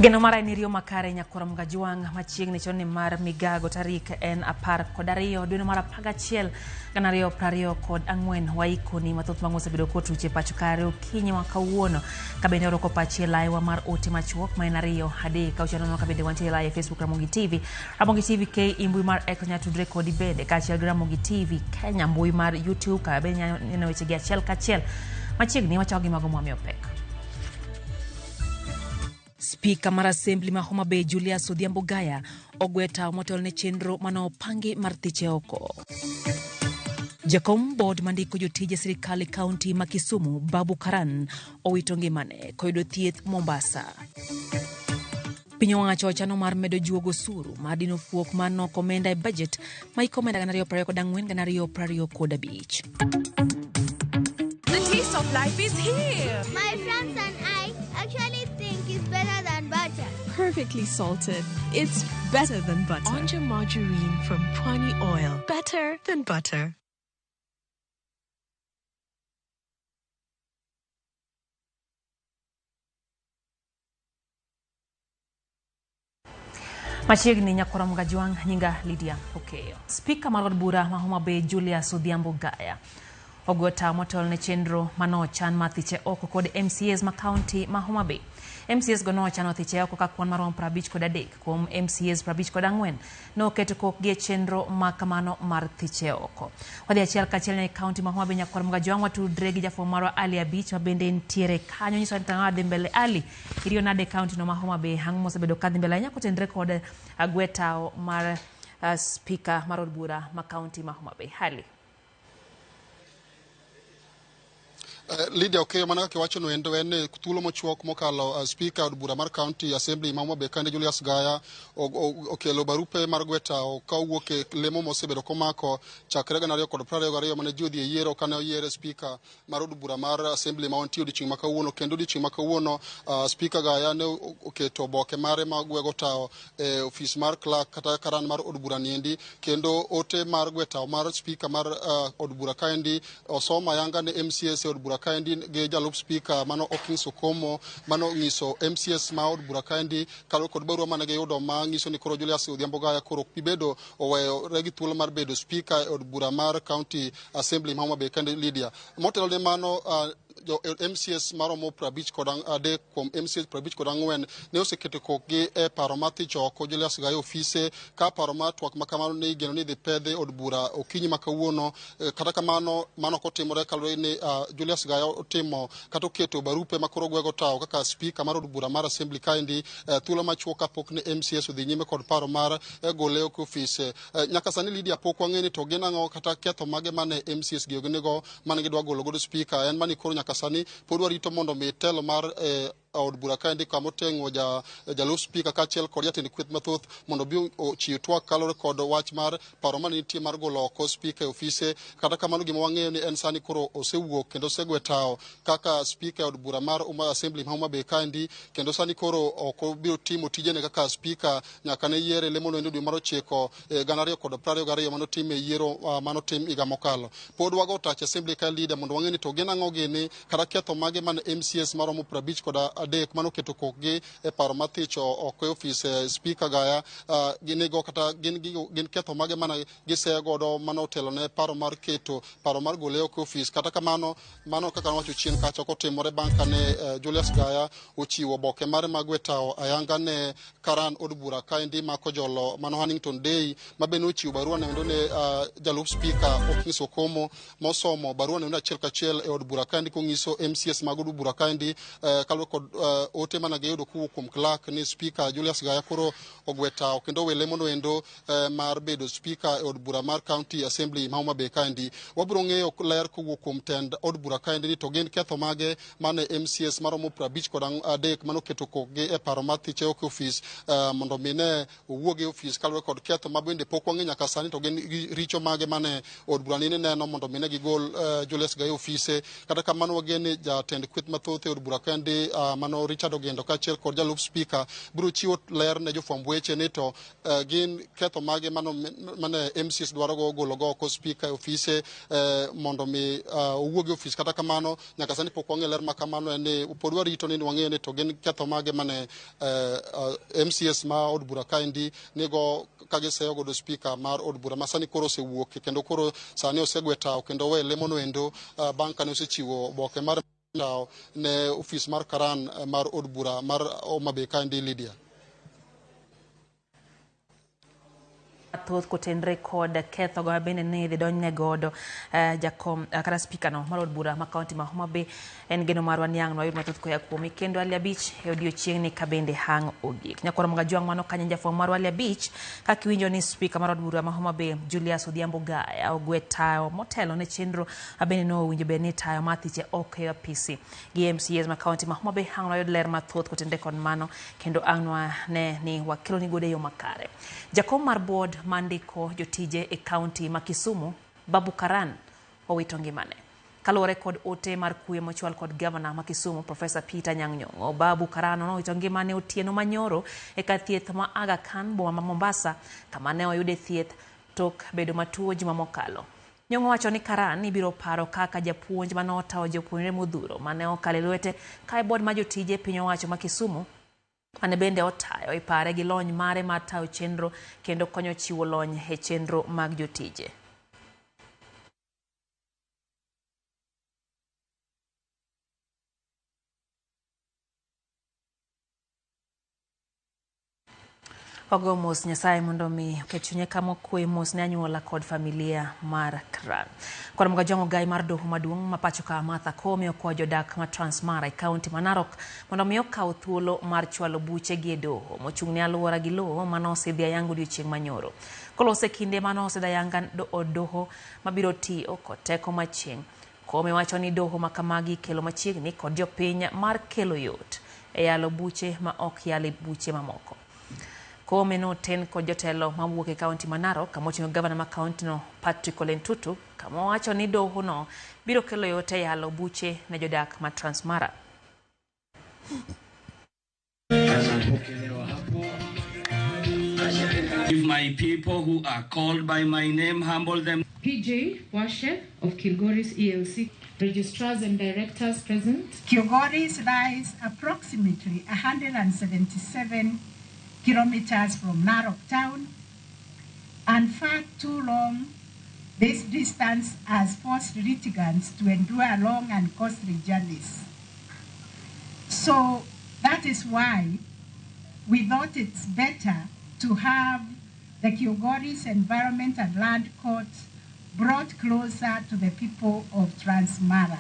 Geno mara ni rio makare nyakora mgajuang machiegni choni mar migago tarik en 12 dwe mar 11 ganario prario kod ang'wen waikoni mathoth mang'ose bedo kotuche pacho kare okinyi ma kawuono kabende oroko pachi laiwa mar ote machuok ma en ariyo adek kauchano kabende wantie live Facebook Ramogi TV K imbui mar X nyatudre kodi bende kachiel gi Ramogi TV Kenya mbui mar YouTube kabende nyano weche gi achiel kachiel machiegni wachago gi mago mwami opek. Speaker mar Assembly ma Homa Bay Julius Odhiambo Gaya ogweta motelo ne chenro mano pangi mar thiche oko. Jakom board mandiko jotije sirikali county ma Kisumu Babu Karan owito ngimane koyudo thieth Mombasa. Piny owacho chano mar medo juogo suru madino fuok mano komenda e budget ma ikomenda ganario prario kod ang'wen ganario prario kod abich. The taste of life is here. My friends and I actually think it's better than butter. Perfectly salted. It's better than butter. Onja margarine from Pwani oil. Better than butter. Machiegni nyakora mgajuang nyinga Lydia Okeyo. Speaker mar od bura ma Homa Bay Julius Odhiambo Gaya ogweta motelo ne chenro mano chan mathiche oko kod MCAs ma county ma Homa Bay. MCAs gono chano thiche oko ka kwan marom 53 kuom MCAs 54 no keto kok gi chenro ma kamano mar thiche oko. Wadhi achiel kachiel ne county ma Homa Bay nyakora mgajuang watudre gi jafo maro Ali Abich ma bende ntiere kanyo nyiso ni tangade mbele Ali irio nade county no ma Homa Bay hang mosebedo kadhi mbele nyako tendre kod agwetao mar speaker mar od bura ma county ma Homa Bay Hali. Lydia Okeyo mana kiwacho no endo en thuolo mochuok mokalo speaker od bura mar county assembly ma Homa Bay kande Julius Gaya okelo barupe mar gweta ka owuok e lemo mosebedo komako chakre ganario kod 22 mane jodhi e yiero kane oyiere speaker mar od bura mar assembly ma ontie odiochieng' ma kawuono kendo odiochieng' ma kawuono speaker Gaya ne oketo oboke mare ma gwego tao e office mar clerk kata karan mar od bura niendi kendo ote mar gweta mar speaker mar od bura kaendi osoma yanga ne MCS od bura kaendi ge jalup speaker mano Okins Okomo mano ngiso MCS ma od bura kaendi kalo kod barua mane ge yudo ma ngiso ni koro Julius Odhiambo Gaya koro pibedo oweyo regi thuolo mar bedo speaker od bura mar county assembly ma Homa Bay kende Lydia motelo ne mano jo MCS maromo 50 kod adek kuom MCS 50 kod ang'wen ne oseketo kokgi e paro mathiche oko Julius Gaya ofise ka paro matwak makamano ne igeno ni dhi pedhe od bura okinyi makawuono kata kamano mano kotimore kalore ni Julius Gaya otimo kata oketo barupe makoro gwego tao kaka speaker mar od bura mar assembly kaendi thuolo machuok kapok ne MCS odhi nyime kod paro mar gole oko ofise nyaka sani Lydia pok wang'eni to gin ang'o kata ketho mage mane MCS gi ogenego mane gidwa golo godo speaker en mani koro nyaka sani pod warito mondo mi telo mar od bura kaendi kama oting'o jalup speaker kaachiel kod jatend kweth mathoth mondo bi ochiw twak kalore kod wach mar paro mane nitie mar golo oko speaker e ofise kata kamano gima wang'eyo ni en sani koro osewuok kendo osegwetao kaka speaker od bura mar assembly ma Homa Bay kaendi kendo sani koro ok obiro timo tijene kaka speaker nyaka ne yiere lemo no dwe mar 9 2022 manotim e yiero manotim higa mokalo pod wago tach assembly ka leader mondo wang'eni to gin ang'o gini kata ketho mage mane MCS maromo 50 kod adek mano keto kokgi e paro mathicho oko e office speaker Gaya ginego kata gin ketho mage mana gisegodo mano otelo ne paro mar keto paro mar gole oko office kata kamano mano kaka wacho chien kacha kotimore banka ne Julius Gaya ochiwo boke mare magwetao ayanga ne karan od bura kaendi mako jolo mano Huntington Day mabene ochiwo barua ne ne jalup speaker Okins Okomo mosomo barua ne achiel kachiel e od bura kaendi kongiso MCS mag od bura kaendi kalwe kod ote mana geyudo kuwuok kuom clerk ni speaker Julius Gaya koro ogwetao kendo welemo no endo mar bedo speaker e od bura mar county assembly ma Homa Bay kaendi wabiro ng'eyo ler kuwuok kuom tend od bura kaendi ni to gin ketho mage mane MCS maromo 50 kod adek mano keto kokgi e paro mathiche oko office mondo mine owuog e office kalwe kod ketho mabende pok wang'e nyaka sani to gin richo mage mane od bura ni neno mondo mine gigol Julius Gaya office kata kamano wageni jatend kweth mathoth e od bura kaendi mano Richard Ogendo kaachiel kod jalup spika biro chiwo ler ne jofwamb weche ni to gin ketho mage mane MCs dwaro golo go oko spika e ofise mondo mi owuogi ofis. Kata kamano nyaka sani pok wang'e ler ma kamano en ni pod warito ni wang'e ni to gin ketho mage mane MCs ma od bura kaendi nigo kagiseyo godo spika mar od bura masani koro osewuok kendo koro sani osegwe tao kendo we lemono endo bang' kane osechiwo oboke mar tao ne ofis mar karan mar od bura mar Homa Bay kaendi. Lydia thoth kotenre kod ketho go bende ne dhi donjne godo jakom kata spika no mar od bura ma kaunti ma Homa Bay en geno marwa niang' no ayud mathoth koya kuomi kendo Ali Abich e odiochieng' ni kabende hang' ogik nyakoro mga juang' mano kanya jafwambo marwa Ali Abich kakiwinjo ni spika mar od bura ma Homa Bay Julius Odhiambo Gaya ogwe tayo motelo ne chenro abende no winjo be ni tayo mathiche ok e apisi gi MCAs ma kaunti ma Homa Bay hang' no ayud ler mathoth kotenre kod mano kendo ang'wa ne ni wakilo ni gode yo makare. Jakom mar board mandiko jotije e kaunti ma Kisumu Babu Karan owito ngimane kaluwore kod ote mar kuye mochwal kod governor ma Kisumu Professor Peter Nyang'nyong'o. Babu Karan owito ngimane otieno manyoro e kar thieth ma Aga Khan boma ma Mombasa kama ne oyude thieth tok bedo matuo juma mokalo. Nyong'o wacho ni Karan ibiro paro kaka japuonj manotawo jopuonjre modhuro mane okale lwete kae board ma jotije piny owacho ma Kisumu ane bende otayo ipare gi lony mare mar tayo chenro kendo konyo chiwo lony e chenro mag jotije. Ogo mos Nyasaye mondo mi okechunye kamo kwe mos ne anyuola kod familia mar Karan. Kwa mga jongo gai mar doho maduong' mapacho ka Martha Koome okwa jodak ma Transmara e kaunti ma Narok mondo mi okaw thuolo mar chwalo buche gi e doho mochung' ne aluora gi lowo manosidhi ayanga odiochieng' manyoro. Kolose kinde manosidhi ayanga doho mabiro tiyo kod teko machieng'. Koome wacho ni doho makamagi kelo machiegni kod jopiny mar kelo yot e yalo buche ma ok yali buche mamoko. Koome no ten kod jotelo mawuok e kaunti ma Narok kama oting'o gavana ma kaunti no Patrick Ole Ntutu kama wacho ni doho no biro kelo yot e yalo buche ne jodak ma Transmara. If my people who are called by my name humble them. PJ Weche of Kilgoris ELC, registrars and directors present. Kilgoris lies approximately 177 kilometers from Narok town, and far too long this distance has forced litigants to endure long and costly journeys. So that is why we thought it's better to have the Kilgoris Environment and Land Court brought closer to the people of Transmara.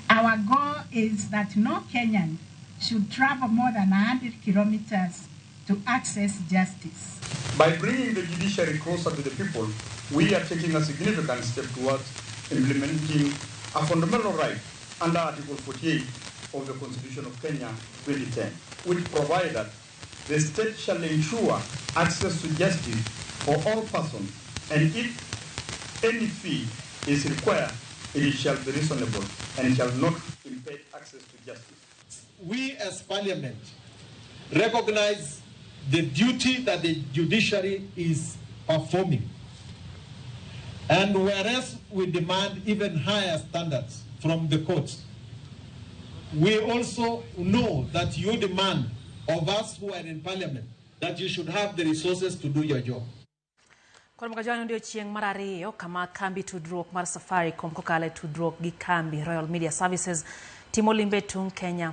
Our goal is that no Kenyan should travel more than 100 kilometers to access justice. By bringing the judiciary closer to the people, we are taking a significant step towards implementing a fundamental right under Article 48 of the Constitution of Kenya 2010, which provides that the state shall ensure access to justice for all persons, and if any fee is required, it shall be reasonable and shall not impede access to justice. We as Parliament recognize the duty that the judiciary is performing. And whereas we demand even higher standards from the courts, we also know that you demand of us who are in Parliament that you should have the resources to do your job. Kwa mkajwani ndio chieng mara ariyo kama kambi tudruok mar Safaricom kokale tudruok gi kambi Royal Media Services timo limbe tung Kenya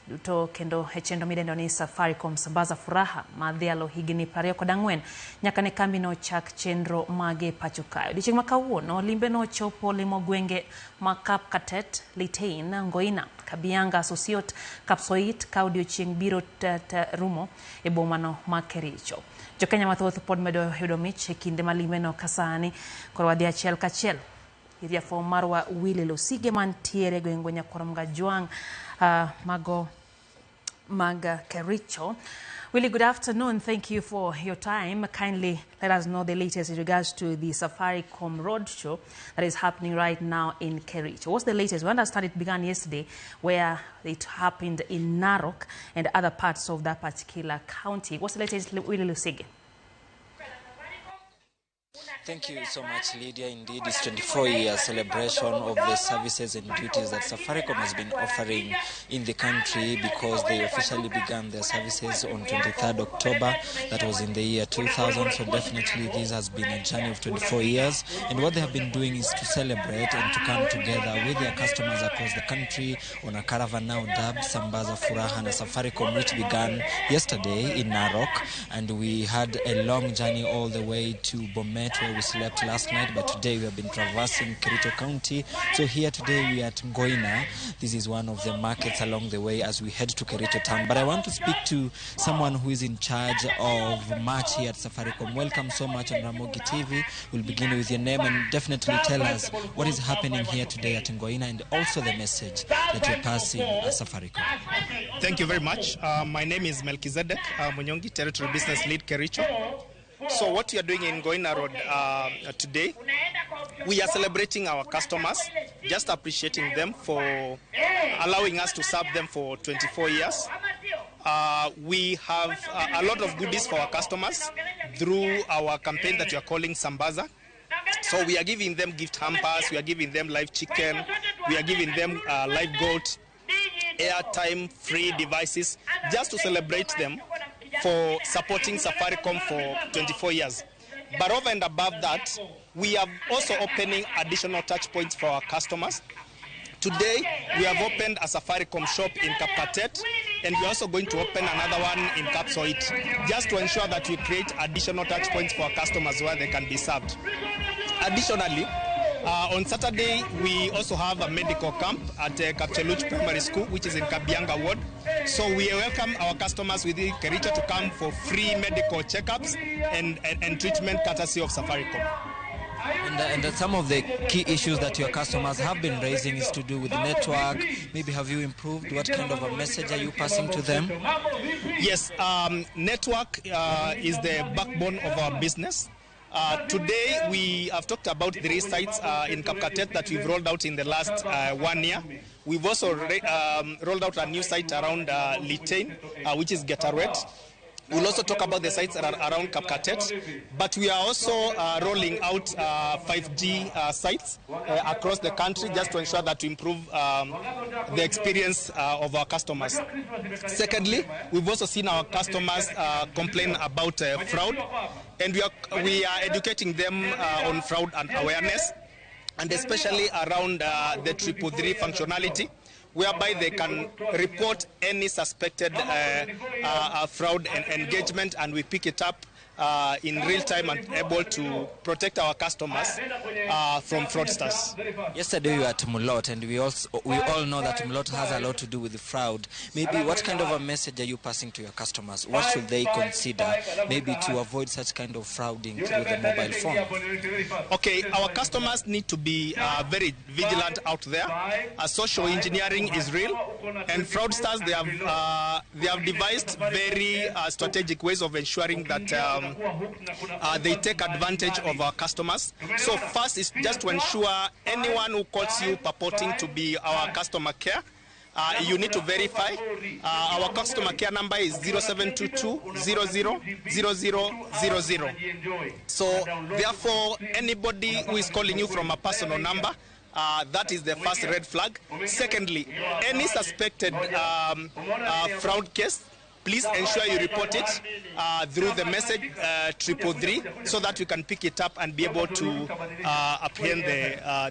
duto kendo hechendo midendo ni Safaricom sambaza furaha madhialo higini 24 nyaka ne kambi no chak chenro mage pachukayo. Dichieng makawuono limbe no chopo limo gwenge makap katet Litein Ngoina Kabianga Associate Kapsoit kaudiochieng biro rumo e bomano makericho. Jokenya mathoth pod medo yudo mich e kinde malimbe no kasani koro wadhi achiel kachiel iria fom marwa Wile Losige mantiere gwengo nyakoro mga juang maga Kericho Willie, good afternoon. Thank you for your time. Kindly let us know the latest in regards to the Safaricom roadshow that is happening right now in Kericho. What's the latest? We understand it began yesterday, where it happened in Narok and other parts of that particular county. What's the latest, Willie Lusige? Thank you so much, Lydia. Indeed, it's 24-year celebration of the services and duties that Safaricom has been offering in the country, because they officially began their services on 23rd October. That was in the year 2000. So definitely this has been a journey of 24 years. And what they have been doing is to celebrate and to come together with their customers across the country on a caravan now dubbed Sambaza Furaha na Safaricom, which began yesterday in Narok. And we had a long journey all the way to Bomet, where we slept last night, but today we have been traversing Kericho County. So here today we are at Ngoina. This is one of the markets along the way as we head to Kericho town. But I want to speak to someone who is in charge of March here at Safaricom. Welcome so much on Ramogi TV. We'll begin with your name and definitely tell us what is happening here today at Ngoina and also the message that you're passing at Safaricom. Thank you very much. My name is Melchizedek Munyongi, Territory Business Lead Kericho. So what we are doing in Ngoina Road today, we are celebrating our customers, just appreciating them for allowing us to serve them for 24 years. We have a lot of goodies for our customers through our campaign that we are calling Sambaza. So we are giving them gift hampers, we are giving them live chicken, we are giving them live goat, airtime, free devices, just to celebrate them for supporting Safaricom for 24 years. But over and above that, we are also opening additional touch points for our customers. Today, we have opened a Safaricom shop in Kapkatet, and we're also going to open another one in Kapsoit, just to ensure that we create additional touch points for our customers where they can be served. Additionally, on Saturday, we also have a medical camp at Kapcheluch Primary School, which is in Kabianga Ward. So we welcome our customers within Kericho to come for free medical checkups and treatment courtesy of Safaricom. And some of the key issues that your customers have been raising is to do with the network. Maybe have you improved? What kind of a message are you passing to them? Yes, network is the backbone of our business. Today, we have talked about 3 sites in Kapkatet that we've rolled out in the last 1 year. We've also rolled out a new site around Litain, which is Getaret. We'll also talk about the sites around Kapkatet, but we are also rolling out 5G sites across the country, just to ensure that we improve the experience of our customers. Secondly, we've also seen our customers complain about fraud, and we are educating them on fraud and awareness, and especially around the 333 functionality, whereby they can report any suspected fraud and engagement, and we pick it up in real time and able to protect our customers from fraudsters. Yesterday you were at Mulot, and we all know that Mulot has a lot to do with the fraud. Maybe what kind of a message are you passing to your customers? What should they consider maybe to avoid such kind of frauding through the mobile phone? Okay, our customers need to be very vigilant out there. Social engineering is real, and fraudsters, they have devised very strategic ways of ensuring that they take advantage of our customers. So first is just to ensure anyone who calls you purporting to be our customer care, you need to verify. Our customer care number is 0722 000000. So therefore, anybody who is calling you from a personal number, that is the first red flag. Secondly, any suspected fraud case, please ensure you report it through the message 333, so that we can pick it up and be able to apprehend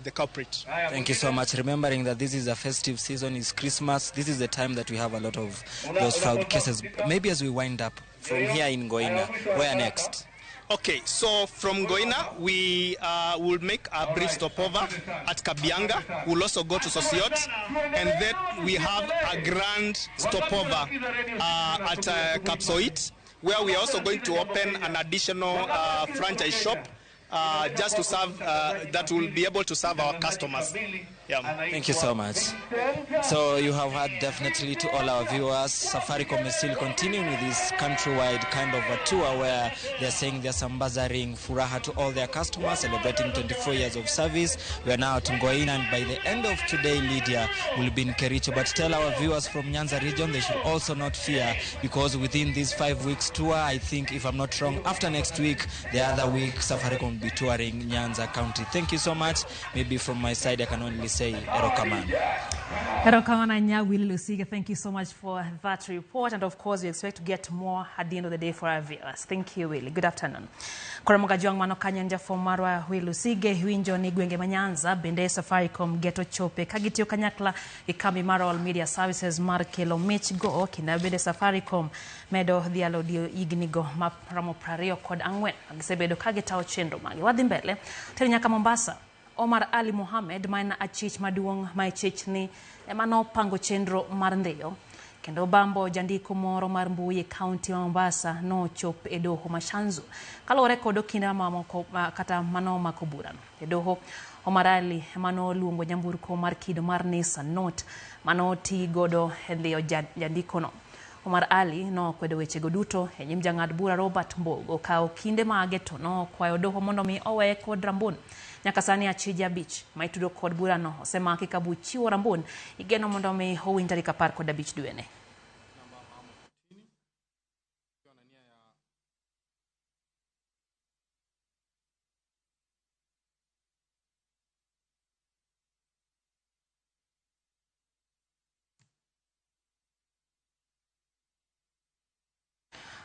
the culprit. Thank you so much. Remembering that this is a festive season, it's Christmas, this is the time that we have a lot of those fraud cases. Maybe as we wind up from here in Ngoina, where next? Okay, so from Ngoina, we will make a brief stopover at Kabianga. We'll also go to Sosiot, and then we have a grand stopover at Kapsoit, where we are also going to open an additional franchise shop just to serve, that will be able to serve our customers. Yeah. Thank you so much. So you have heard definitely to all our viewers, Safaricom is still continuing with this countrywide kind of a tour where they're saying there's some bazaring furaha to all their customers, celebrating 24 years of service. We are now at Ngoin, and by the end of today, Lydia will be in Kericho. But tell our viewers from Nyanza region they should also not fear, because within this 5 weeks tour, I think, if I'm not wrong, after next week, the other week, Safaricom will be touring Nyanza County. Thank you so much. Maybe from my side, I can only say Erokaman. Erokamana Nya Willy Lusige, thank you so much for that report. And of course, we expect to get more at the end of the day for our viewers. Thank you, Willy. Good afternoon. Ramogi juang mano kanyanja for marwa Willy Lusige, winjo ni gwenge manyanza, bende Safaricom geto chope, kagitio kanyakla, ikami maro all media services, markelo mich go, kina bende Safaricom, medo dialo dio ignigo, ramo prario kod angwen, agisebedo kagitao chendro magi. Wadimbele, terinyaka Mombasa. Omar Ali Mohamed maina achich maduong ma chich ni emano pango chendro mar ndeyo kendo bambo jandiko moro mar Mbuye County Mombasa no chop edoho mashanzu kalore kodo kinda mamoko kata mano makoburano edoho Omar Ali emano luongo nyamburko mar kido mar Nissan Note mano ti godo ndeyo jandiko no. Omar Ali no kwedo weche goduto enyim jang'ad bura Robert Mbogo kao kinde mage to no kwayo doho mondo mi owe kod rambun nyakasani achija beach maitudo kod bura no osemaki kabu chiwo rambun igeno mondo mi owinjari kapar kod beach duene.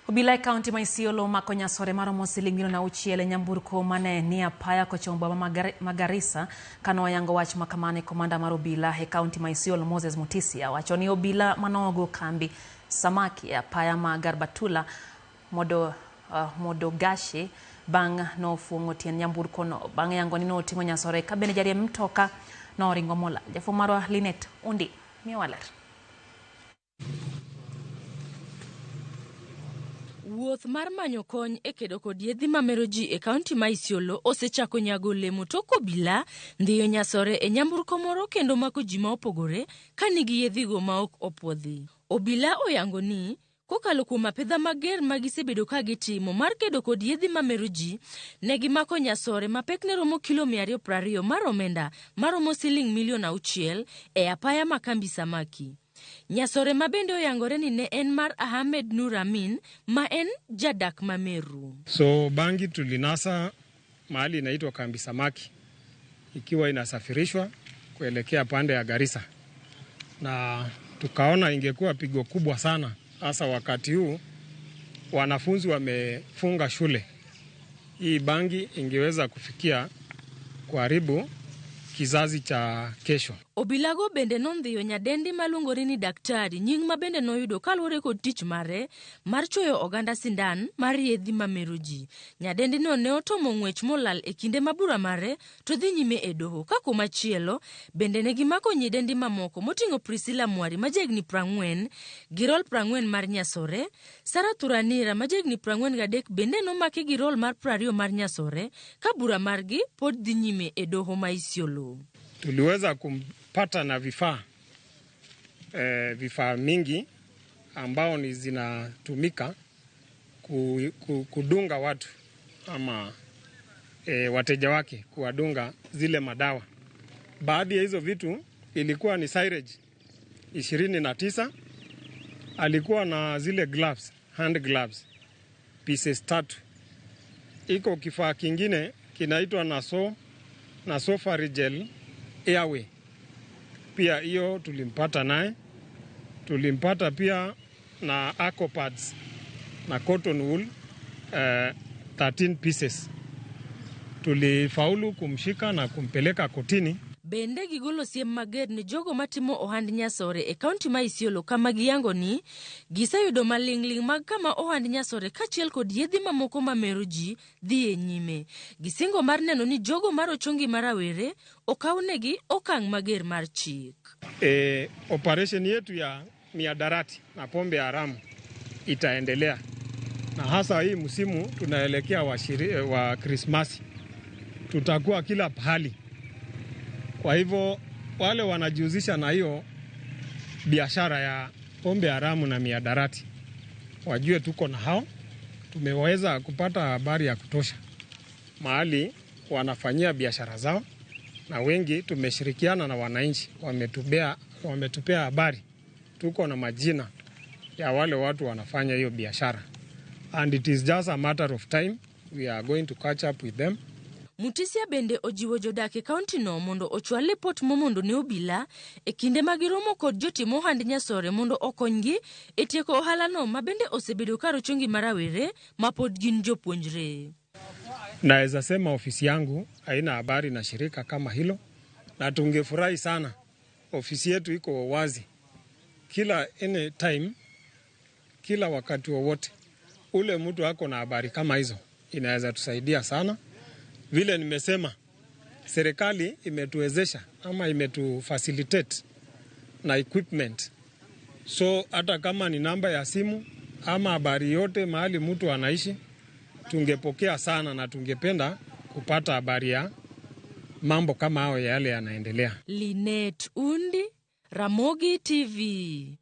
Obila County Maisiolo makonya sore maro mosiling milioni auchiel nyamburko mane ni apaya kochombo Magarissa kano yango wach makamane komanda mar obila e County Maisiolo Moses Mutisia wacho ni obila manogo kambi samaki apaya Magarbatula modo gashe bang no fuongo tien nyamburko no bang yango ni no tingo nyasore kabene jari mtoka no ringo mola jafo marwa Linet Undi miwaler. Wuoth mar manyo kony e kedo kod yedhi mamero ji e kaunti ma Isiolo osechako nyago lemo toko obila ndhiyo nyasore e nyamburko moro kendo mako ji ma opogore ka nigi yedhigo ma ok opuodhi. Obila oyango ni kokalo kuom apedha mager magisebedo ka gitimo mar kedo kod yedhi mamero ji negi mako nyasore ma pekne romo kilo 220 mar omenda maromo siling milioni 6 e apaya makambi samaki. Nyasore mabende oyangore ni ne en mar Ahmed Nuramin ma en jadak Mameru. So bangi tulinasa mahali inaitwa kambi samaki ikiwa inasafirishwa kuelekea pande ya Garissa. Na tukaona ingekuwa pigo kubwa sana hasa wakati huu wanafunzi wamefunga shule. Hii bangi ingeweza kufikia kuharibu kizazi cha kesho. Obilago bende nondhiyo nyadendi maluongore ni daktari nying mabende noyudo kaluwore kod tich mare mar choyo oganda sindan mar yedhi mamero ji. Nyadendi no ne otomo ng'wech molal e kinde mabura mare to dhi nyime e doho ka kumachielo bende ne gimako nyidendi mamoko moting'o Priscilla Mwari majegni 40, Girol 40 mar Nyasore, Sara Turanira majegni 43 bende nomaki Girol mar 20 mar Nyasore ka bura margi pod dhi nyime e doho ma Isiolo. Tuliweza kumpata na vifaa mingi ambao ni zinatumika kudunga watu ama wateja wake kuwadunga zile madawa. Baadhi ya hizo vitu ilikuwa ni syringe 29, alikuwa na zile gloves, hand gloves pieces 3. Iko kifaa kingine kinaitwa nasofarigel airway. Pia hiyo tulimpata naye. Tulimpata pia na Acopads na cotton wool 13 pieces. Tulifaulu kumshika na kumpeleka kotini. Bende gigolo siem mager ni jogo matimo ohand nyasore e kaunti ma Isiolo kama giyango ni giseyudo malingling mag kama ohand nyasore kachiel kod yedhi mamoko mamero ji dhi e nyime. Gisingo mar neno ni jogo marochongi marawere okawnegi okang' mager mar chik. Operation yetu ya miadarati na pombe haramu itaendelea. Na hasa hii msimu tunaelekea wa Krismasi. Tutakuwa kila pahali. Kwa hivyo wale wanajihusisha na hiyo biashara ya pombe haramu na miadarati wajue tuko na hao. Tumeweza kupata habari ya kutosha mahali wanafanyia biashara zao, na wengi tumeshirikiana na wananchi, wametupea habari. Tuko na majina ya wale watu wanafanya hiyo biashara, and it is just a matter of time we are going to catch up with them. Mutisia bende ojiwo jodak e kaunti no mondo ochwal lipot momondo ne obila e kinde magiromo kod jotimo ohand nyasore mondo okonygi e tieko ohala no mabende osebedo karocho ngima rawere mapod gin jopuonjre. Naweza sema ofisi yangu haina habari na shirika kama hilo, na tungefurahi sana. Ofisi yetu iko wazi kila anytime, kila wakati wowote. Ule mtu ako na habari kama hizo inaweza tusaidia sana. Vile nimesema, serikali imetuwezesha ama imetufacilitate na equipment. So hata kama ni namba ya simu ama habari yote mahali mtu anaishi, tungepokea sana na tungependa kupata habari ya mambo kama hao yale yanaendelea. Linet Undi, Ramogi TV.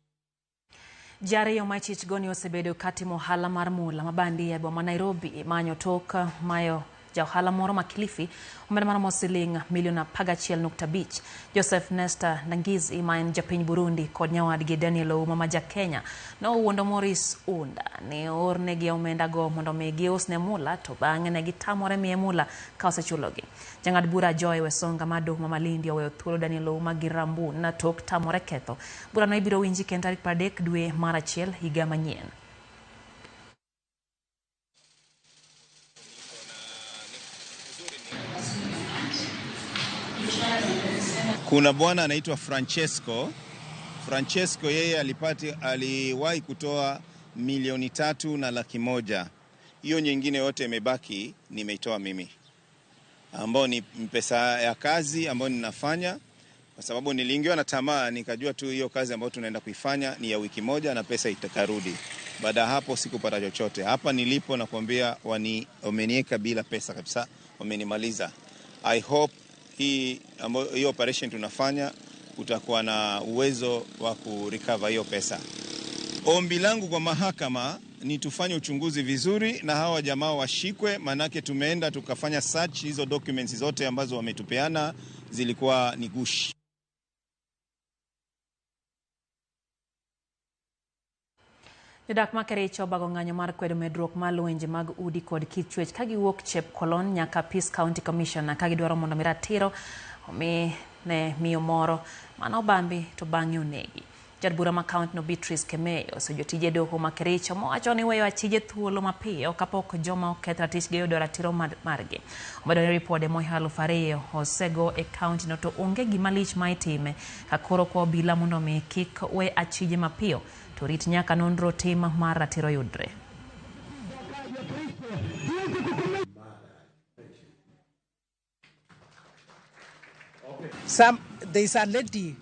Jare yo machich goni osebedo katimo ohala mar mula mabandi e boma Nairobi manyo toka mayo ja ohala moro ma Kilifi omenda mar mosiling milion 11.5. Joseph Nesta Nangizi maen japiny Burundi kod nyawadgi Daniel Ouma ma ja Kenya no wuondo Morris Unda ne ornegi omenda go mondo migi usne mula to bang'e ne gitamore miye mula ka osechulogi. Jang'ad bura Joy Wesonga mado Malindi oweyo thuolo Daniel Ouma gi Rambu na tok tamore ketho. Bura no ibiro winji kendo tarik 30 dwe mar achiel higa manyien. Kuna bwana anaitwa Francesco. Yeye aliwahi kutoa 3.1 milioni. Hiyo nyingine yote imebaki nimeitoa mimi, ambao ni pesa ya kazi ambayo ninafanya, kwa sababu niliingiwa na tamaa, nikajua tu hiyo kazi ambayo tunaenda kuifanya ni ya wiki moja na pesa itakarudi. Baada hapo sikupata chochote. Hapa nilipo nakwambia wameniweka bila pesa kabisa, wamenimaliza. I hope hii operation tunafanya utakuwa na uwezo wa kurecover hiyo pesa. Ombi langu kwa mahakama ni tufanye uchunguzi vizuri na hawa jamaa washikwe, manake tumeenda tukafanya search, hizo documents zote ambazo wametupeana zilikuwa ni gushi. Jodak ma Kericho bago ng'anyo mar kwedo medruok mar lwenje mag udi kod kit chwech ka giwuok Chepkolon nyaka Peace County Commissioner ka gidwaro mondo miratiro omi ne miyo moro mano bambi to bang'e onegi. Jad bura ma county no Beatrice Kemeyo osejotije doho ma Kericho mowacho ni weyo achije thuolo mapiyo kapok joma oketh ratich gi yudo ratiro margi. Omedo ni ripode mohingo 2,000 osego e county no to onge gima lich ma itime ka koro kwa obila mondo mi kik we achije mapiyo to rit nyaka nonro tim mar ratiro yudre. There's a lady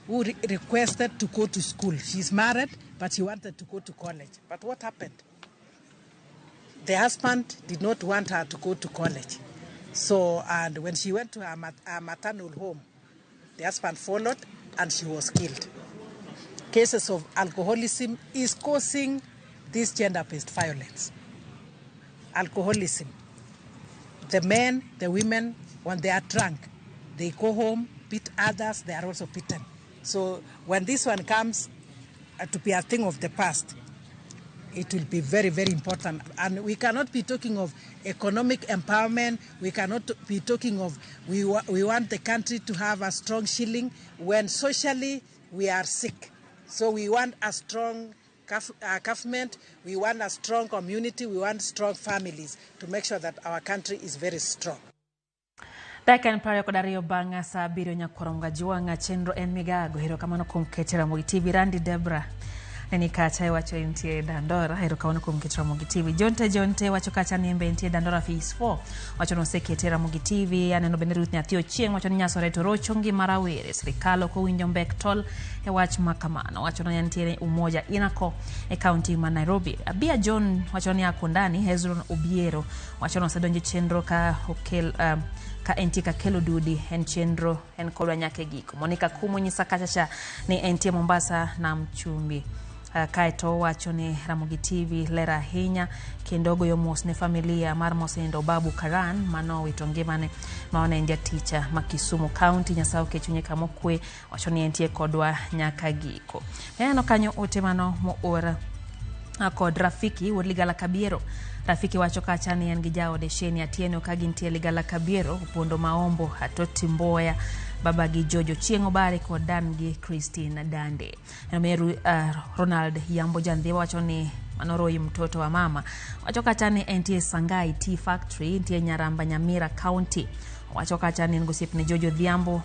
who requested to go to school. She's married, but she wanted to go to college. But what happened? The husband did not want her to go to college. So, and when she went to her maternal home, the husband followed and she was killed. Cases of alcoholism is causing this gender-based violence. Alcoholism. The men, the women, when they are drunk, they go home, beat others, they are also beaten. So when this one comes to be a thing of the past, it will be very, very important. And we cannot be talking of economic empowerment. We cannot be talking of we want the country to have a strong shilling when socially we are sick. So we want a strong government, we want a strong community, we want strong families to make sure that our country is very strong. Dakan pare kodario banga sa biro nyakoronga juanga chenro en migago hero kamano kumketera Ramogi TV Randi Debra neni kacha wacho intie Dandora hero kamano kumketera Ramogi TV Jonte wacho kacha niembe intie Dandora Phase 4 wacho no seketera Ramogi TV aneno bende Ruth Nyathio Chieng wacho ni nyasore to rocho ngima rawere sirikalo ko winjo mbek tol e wach makamano wacho no yantiere umoja inako e county ma Nairobi. Abia John wacho ni akondani Hezron Obiero wacho no sedonje chenro ka okel ka entika kelo dudi en chenro en kodwa nyake giko. Monica Kumu nyisa kachacha ni entie Mombasa na mchumbi. Kaeto wacho ni Ramogi TV lera hinya kindogo yo mos ne familia mar mosendo Babu Karan mano witongimane maone ndia teacher Makisumu County nyasao kechunye kamokwe wacho ni entie kodwa nyaka giko. Eno kanyo ote mano moora kod Rafiki Ligala Kabiero. Rafiki wacho kachani en gijao desheni atieno kagintie Ligala Kabiero upondo maombo hatoti mboya baba gi Jojo Chiengo Bare ko Dan gi Christine Dande. Meru Ronald Yambo Jandhiwa wacho ni manoroi mtoto wa mama. Wacho kachani entie Sangai Tea Factory entie Nyaramba Nyamira County. Wacho kachani ngosip ni Jojo Dhiambo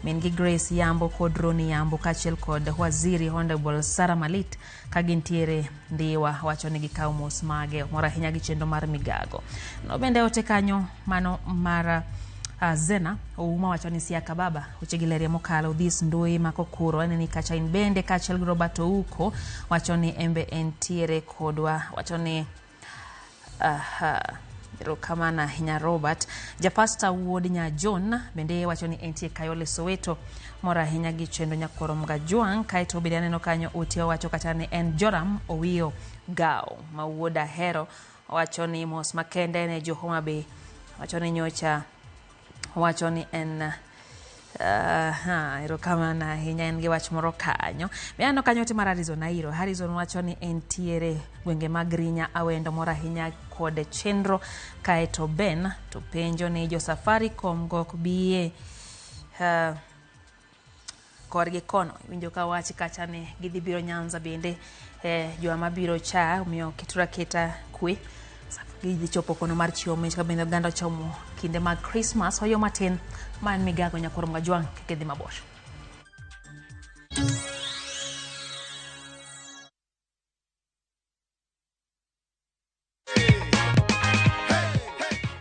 Mengi Grace Yambo Kodroni Yambo kachel kod Waziri Honorable Sara Malit kagintiere ndiwa wacho ni gikao mos mage mora hinya gichendo mar migago. No bende ote kanyo mano mara Zena uma wacho ni Siaka Baba uchegileria mokalo this ndoi makokuro ni kacha inbende kachel Roberto uko wacho ni embe entiere kodwa wacho ni kama na hinya Robert Japasta Ward nya John bende wacho ni entie Kayole Soweto mora hinya gichendo nyakoro Mgajuang kaito bidane no kanyo utio wacho katani en Joram Owio Gao mawuoda hero wacho ni mos makende ne Johoma Bay wacho ni nyocha wacho ni en kama na hinya en giwach moro kanyo beano kanyo te Arizona iro Harrison wacho ni entiere gwenge magrinya awendo mora hinya kode chenro kaeto Ben to penjo ni jo Safaricom gok biye korgi kono winjo ka wachi kacha ne gidhi biro Nyanza bende jo amabiro cha umiyo kitura keta kwe gidhi chopo kono mar chiome ka bende ganda chomo kinde mag Christmas hoyo matin man migago nyakoro Mgajuang kikidhi mabosh.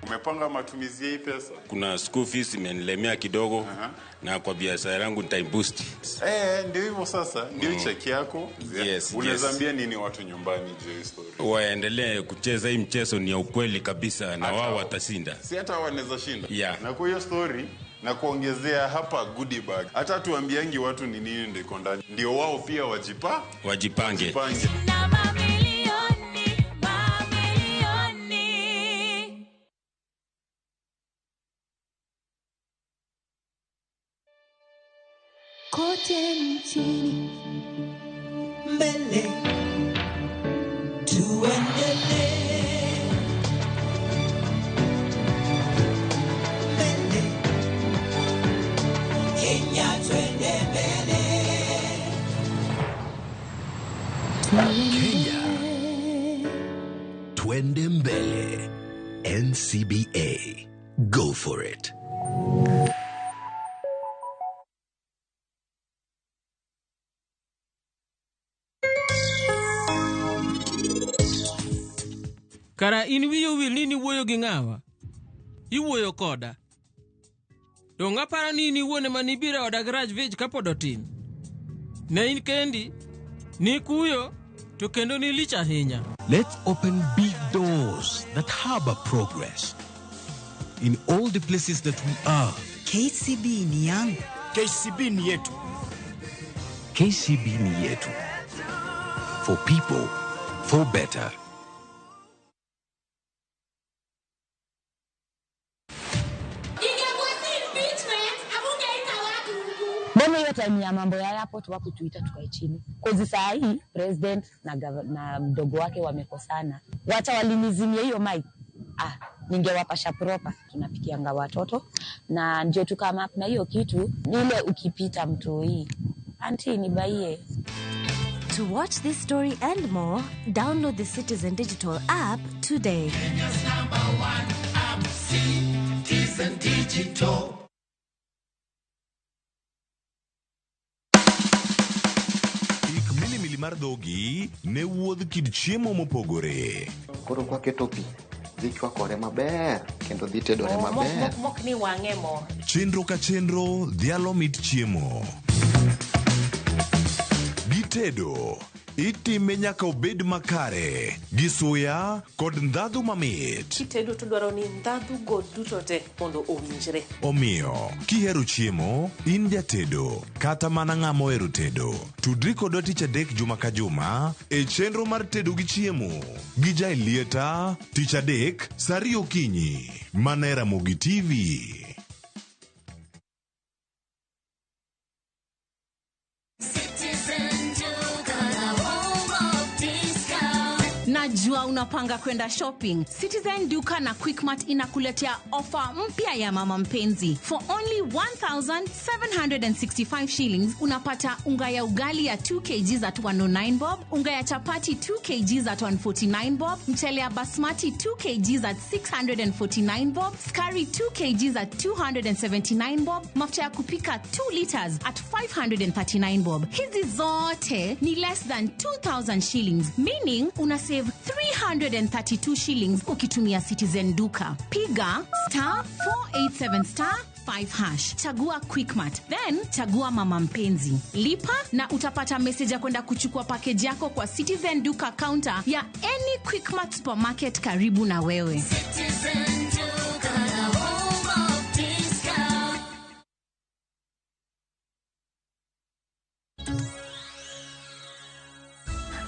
Umepanga matumizi hii pesa? Kuna school fees imenilemea kidogo na kwa biashara yangu nitaiboost. Ndio hivyo sasa, ndio check yako. Yes. Unazambia nini watu nyumbani je story? Waendelee kucheza hii mchezo ni ya ukweli kabisa na wao watashinda. Si hata wanaweza shinda. Yeah. Na kwa hiyo story na kuongezea hapa goodie bag. Hata tuambiangi watu ni nini ndio iko ndani. Ndio wao pia wajipange. Kote nchini mbele tuendelee mbele Kenya twende mbele Kenya twende mbele NCBA go for it. Kara in wiyo wil nini wuoyo gi ng'awa? Iwuoyo koda. To ng'apara nini wuone manibira oda garage village kapodo tin. Ne in kendi, ni kuyo, to kendo ni lich ahinya. Let's open big doors that harbor progress. In all the places that we are. KCB ni yangu. KCB ni yetu. KCB ni yetu. For people, for better. Mbona hiyo time ya mambo ya hapo tu wako tuita tukae chini. Kozi saa hii president na mdogo wake wamekosana. Wacha walinizimia hiyo mic. Ningewapasha proper. Tunapikianga watoto na ndio tukama na hiyo kitu ile ukipita mtu hii. Auntie nibaie. To watch this story and more, download the Citizen Digital app today. Kenya's #1 app, Citizen Digital. Mar dhogi ne wuodh kid chiemo mopogore. Koro kwa keto pi dhi chwakore maber kendo dhi tedore maber. Mok ni wang'e mo. Chenro ka chenro dhialo mit chiemo. Gitedo itime nyaka obed makare gi suya kod ndhadhu mamit. Kitedo to dwaro ni ndhadhu go duto te mondo owinjre. Omiyo kihero chiemo in jatedo kata mana ng'ama ohero tedo, tudri kodwa tich adek juma ka juma e chenro mar tedo gi chiemo gi Jailieta tich adek saa 2 okinyi mana Ramogi TV. Najua unapanga kwenda shopping. Citizen Duka na Quickmart inakuletea ofa mpya ya mama mpenzi. For only 1,765 shillings unapata unga ya ugali ya 2 kg at 109 bob, unga ya chapati 2 kg at 149 bob, mchele ya basmati 2 kg at 649 bob, skari 2 kg at 279 bob, mafuta ya kupika 2 liters at 539 bob. Hizi zote ni less than 2,000 shillings, meaning una save 332 shillings ukitumia Citizen Duka. Piga *487*5#. Chagua Quickmart, then chagua mama mpenzi. Lipa na utapata message ya kwenda kuchukua package yako kwa Citizen Duka counter ya any Quickmart supermarket karibu na wewe. Citizen Duka, home of discount.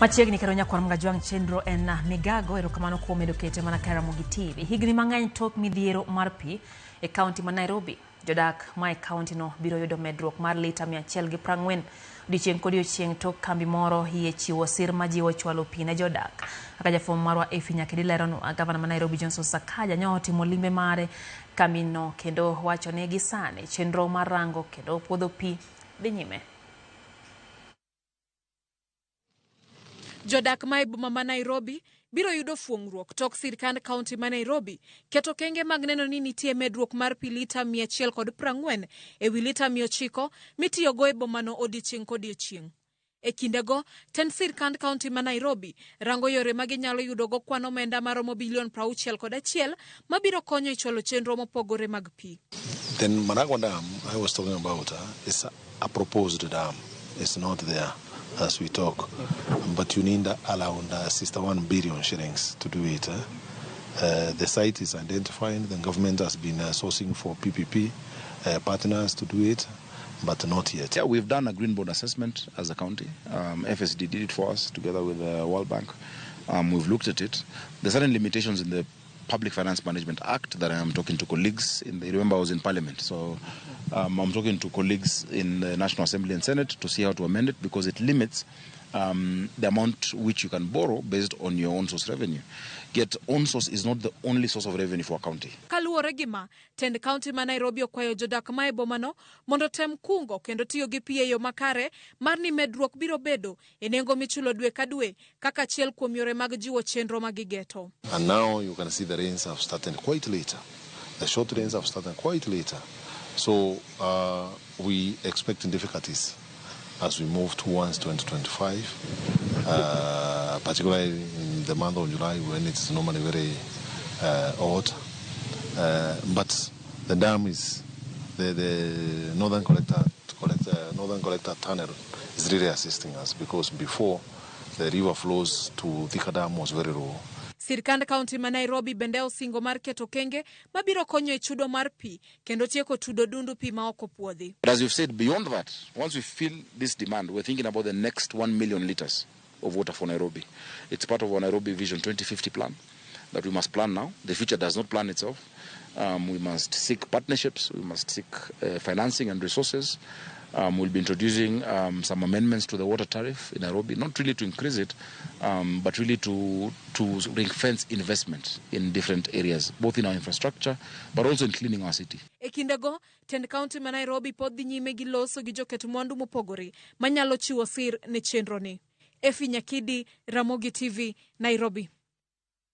Machiegni keronya kwa Ramogi chenro en migago erokamano kuom medo kete mana ka Ramogi TV. Higni mang'eny tok midhiero mar pi e kaunti ma Nairobi. Jodak ma e kaunti no biro yudo medruok mar lita 140 odiechieng' kodiechieng' tok kambi moro hie chiwo sir ma jiwo chwalo pi ne jodak. Kaka jafwambo marwa Efi Nyakidilero gavana ma Nairobi Johnson Sakaja nyo timo limbe mare kambi no kendo wacho ne gisane chenro mar rango kendo puodho pi dhi nyime. Jodak ma boma ma Nairobi biro yudo fuong'ruok tok sirkand kaunti ma Nairobi keto kenge mag neno ni nitie medruok mar pi lita 140 ewi lita 900 mitiyogo e boma no odiechieng' kodiechieng'. E kindego, tend sirkand kaunti ma Nairobi rango yore ma ginyalo yudogo kwan omenda maromo bilion 61 mabiro konyo e chwalo chenro mopogore mag pi. Then Maragua Dam I was talking about is a proposed dam. It's not there as we talk, but you need around 61 billion shillings to do it. The site is identified. The government has been sourcing for PPP partners to do it, but not yet. Yeah, we've done a green bond assessment as a county. FSD did it for us together with the World Bank. We've looked at it. There's certain limitations in the Public Finance Management Act that I'm talking to colleagues in. Remember, I was in Parliament, so I'm talking to colleagues in the National Assembly and Senate to see how to amend it because it limits the amount which you can borrow based on your own source revenue. Yet own source is not the only source of revenue for a county. Kaluwore gi ma, tend kaunti ma Nairobi okwayo jodak ma e boma no mondo tem kungo kendo tiyo gi pi e yo makare mar ni medruok biro bedo e nengo michulo dwe ka dwe kaka achiel kuom yore mag jiwo chenro ma gigeto. And now you can see the rains have started quite later. The short rains have started quite later. So we expect difficulties as we move towards 2025, particularly in the month of July when it's normally very hot. But the dam is the northern collector tunnel is really assisting us because before the river flows to Thika Dam was very low. Sirkand kaunti ma Nairobi bende osingo mar keto kenge mabiro konyo e chudo mar pi kendo tieko tudo dundu pi ma oko puodhi. But as we've said, beyond that, once we feel this demand, we're thinking about the next 1 million liters of water for Nairobi. It's part of our Nairobi Vision 2050 plan that we must plan now. The future does not plan itself. We must seek partnerships. We must seek financing and resources. We'll be introducing some amendments to the water tariff in Nairobi, not really to increase it, but really to ring-fence investment in different areas, both in our infrastructure, but also in cleaning our city. E kindego, tend kaunti ma Nairobi pod dhi nyime gi loso gi joket mwandu mopogore manyalo chiwo sir ne chenro ni. Efi Nyakidi, Ramogi TV, Nairobi.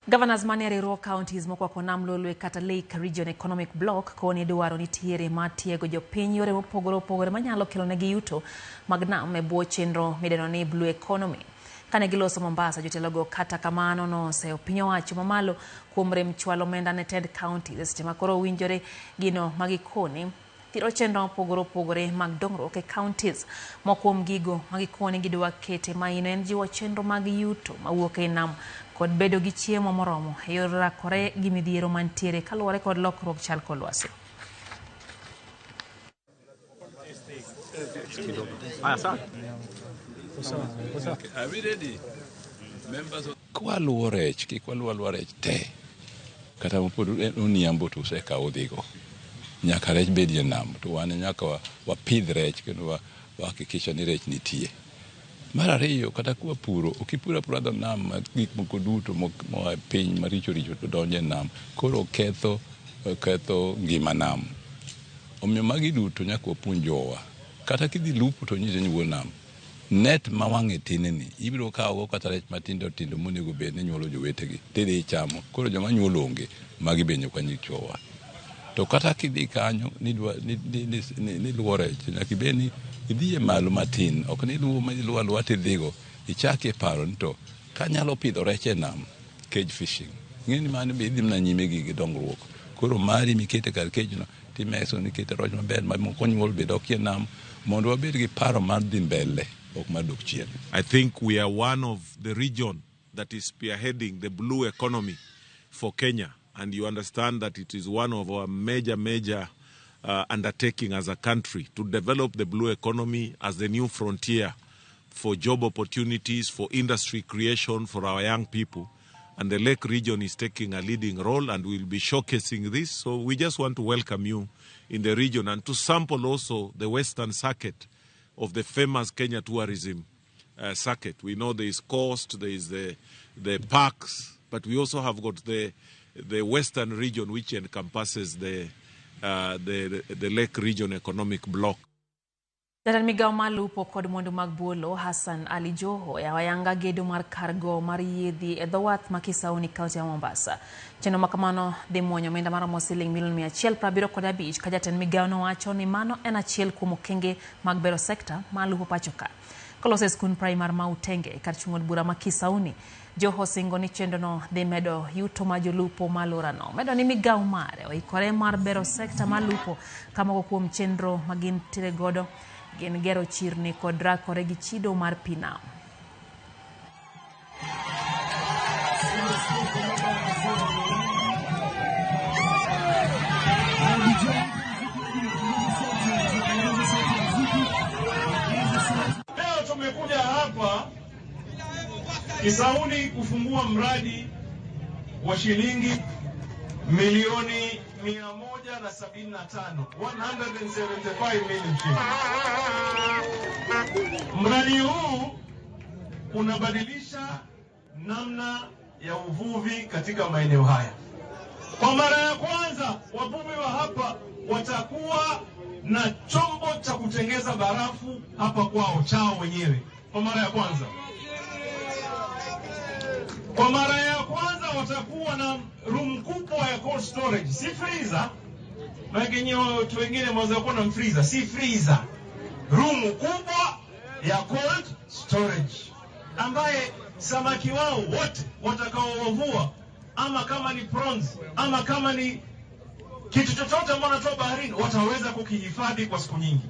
Governors mane rural counties mokwako nam lolwe kata Lake Region Economic Block koni dwaro nitiere matiego jopiny yore mopogore manyalo kelo negi yuto mag nam e bwo chenro mideno ni Blue Economy. Kane giloso Mombasa, jotelogo kata kamano noseo piny owacho mamalo kuom rem chwalo omenda ne tend counties seche ma koro winjore gino magikoni thiro chenro opogore mag dongruok e counties. Mokuom gigo magikone gidwa kete maino en jiwo chenro mag yuto mawuok e nam kod bedo gi chiemo moromo e yor rakore gi midhiero mantiere kaluwore kod lokruok chal kod lwasi. Kwaluwo rech, kik waluwo rech te. Kata mopod oniambo to usekawo dhigo. Nyaka rech bedie nam, to wan nyaka wapidh rech kendo wahakikisha ni rech nitie. Mar ariyo, kata kwa puro, okipura pura dho nam, gik moko duto moa piny maricho to donje nam, koro ketho ngima nam. Omiyo magi duto nyaka wapuonj jowa. Kata kidhi lupo to nyise ni wuo nam. Net ma wang'e tinni, ibiro kawo kata rech matindo monego bed ni nyuolo jowetegi, tidhi chamo. Koro joma nyuolo onge, magi be nyaka nyichowa. To kata kidhi kanyo ni luwo rech, nyaka ibed ni idhiye malo matin, ok ni luwo aluwa tidhigo, ichaki paro ni to kanyalo pidho rech e nam, cage fishing. Ng'eni mano be idhi mna nyime gi dongruok. Koro mari mikete kar cage no, timeso ni kete rech maber ma konyuol be dok e nam, mondo wabed gi paro mar dhi mbele. I think we are one of the region that is spearheading the blue economy for Kenya. And you understand that it is one of our major undertaking as a country to develop the blue economy as the new frontier for job opportunities, for industry creation for our young people. And the Lake region is taking a leading role and we'll be showcasing this. So we just want to welcome you in the region and to sample also the Western circuit of the famous Kenya tourism circuit. We know there is coast, there is the parks, but we also have got the Western region which encompasses the Lake region economic block. Jatend migao malupo kod mwandu mag buolo Hassan Ali Joho yawayanga gedo mar kargo mar yedhi e dho wath ma Kisauni kaunti ya Mombasa. Chenro makamano dhi muonyo omenda maromo siling milion 175 ka jatend migao nowacho ni mano en achiel kuom okenge mag bero sekta malupo pacho ka. Kolose skul primar ma Utenge kar chung'od bura ma Kisauni, Joho singo ni chenro no dhi medo yuto ma jolupo malura no. Medo ni migao mare oikore mar bero sekta malupo kama kuom chenro magin tire godo gin gero chirni kod rakore gi chido mar pinam. Leo tumekuja hapa Kisauni kufungua mradi wa shilingi milioni 175, 175 million shillings. Mradi huu unabadilisha namna ya uvuvi katika maeneo haya. Kwa mara ya kwanza wavuvi wa hapa watakuwa na chombo cha kutengeza barafu hapa kwao chao wenyewe. Kwa mara ya kwanza. Kwa mara ya kwanza watakuwa na room kubwa ya cold storage, si freezer. Lakini watu wengine mwaweza kuwa na freezer, si freezer. Room kubwa ya cold storage ambaye samaki wao wote watakaowavua, ama kama ni prawns, ama kama ni kitu chochote ambao wanatoa baharini, wataweza kukihifadhi kwa siku nyingi.